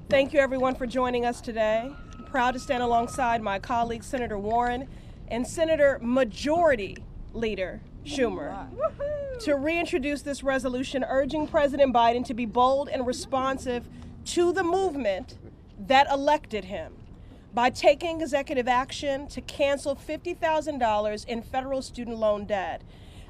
Thank you, everyone, for joining us today. I'm proud to stand alongside my colleague, Senator Warren, and Senator Majority Leader Schumer to reintroduce this resolution urging President Biden to be bold and responsive to the movement that elected him by taking executive action to cancel $50,000 in federal student loan debt.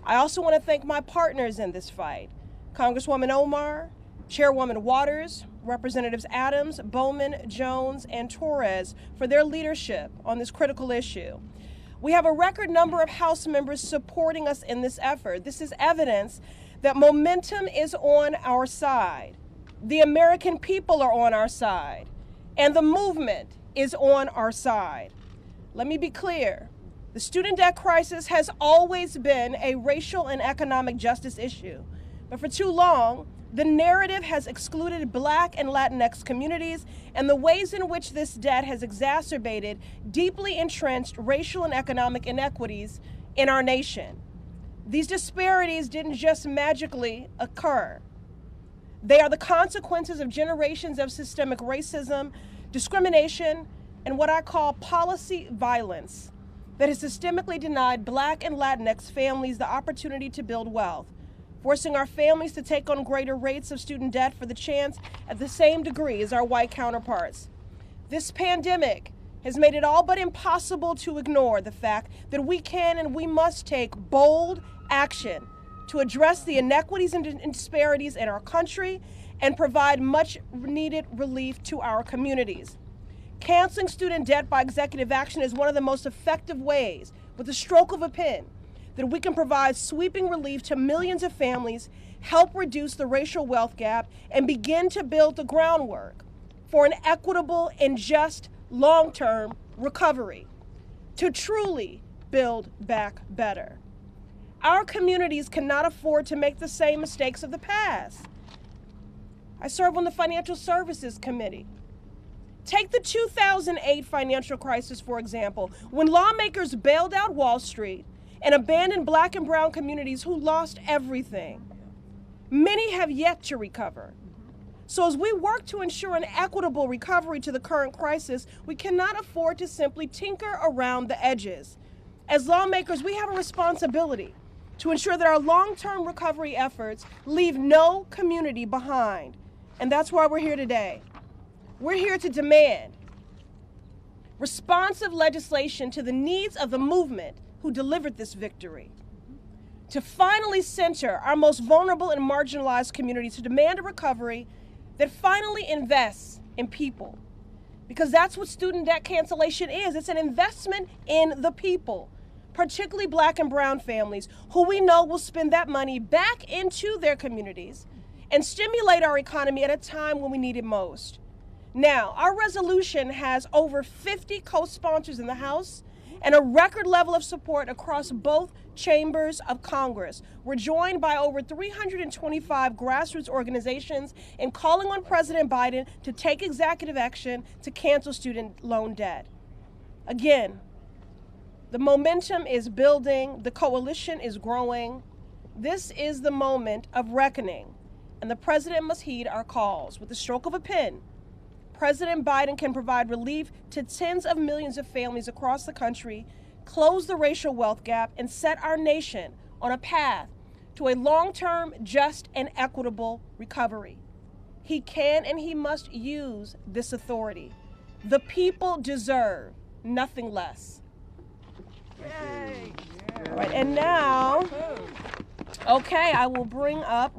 I also want to thank my partners in this fight, Congresswoman Omar, Chairwoman Waters, Representatives Adams, Bowman, Jones, and Torres for their leadership on this critical issue. We have a record number of House members supporting us in this effort. This is evidence that momentum is on our side. The American people are on our side, and the movement is on our side. Let me be clear. The student debt crisis has always been a racial and economic justice issue, but for too long, the narrative has excluded Black and Latinx communities, and the ways in which this debt has exacerbated deeply entrenched racial and economic inequities in our nation. These disparities didn't just magically occur. They are the consequences of generations of systemic racism, discrimination, and what I call policy violence that has systemically denied Black and Latinx families the opportunity to build wealth, forcing our families to take on greater rates of student debt for the chance at the same degree as our white counterparts. This pandemic has made it all but impossible to ignore the fact that we can and we must take bold action to address the inequities and disparities in our country and provide much needed relief to our communities. Canceling student debt by executive action is one of the most effective ways, with the stroke of a pen, that we can provide sweeping relief to millions of families, help reduce the racial wealth gap, and begin to build the groundwork for an equitable and just long-term recovery to truly build back better. Our communities cannot afford to make the same mistakes of the past. I serve on the Financial Services Committee. Take the 2008 financial crisis, for example, when lawmakers bailed out Wall Street and abandoned Black and brown communities who lost everything. Many have yet to recover. So as we work to ensure an equitable recovery to the current crisis, we cannot afford to simply tinker around the edges. As lawmakers, we have a responsibility to ensure that our long-term recovery efforts leave no community behind. And that's why we're here today. We're here to demand responsive legislation to the needs of the movement who delivered this victory, to finally center our most vulnerable and marginalized communities, to demand a recovery that finally invests in people. Because that's what student debt cancellation is. It's an investment in the people, particularly Black and brown families, who we know will spend that money back into their communities and stimulate our economy at a time when we need it most. Now, our resolution has over 50 co-sponsors in the House and a record level of support across both chambers of Congress. We're joined by over 325 grassroots organizations in calling on President Biden to take executive action to cancel student loan debt. Again, the momentum is building, the coalition is growing. This is the moment of reckoning, and the president must heed our calls. With the stroke of a pen, President Biden can provide relief to tens of millions of families across the country, close the racial wealth gap, and set our nation on a path to a long-term, just, and equitable recovery. He can and he must use this authority. The people deserve nothing less. Yay! All right, and now, okay, I will bring up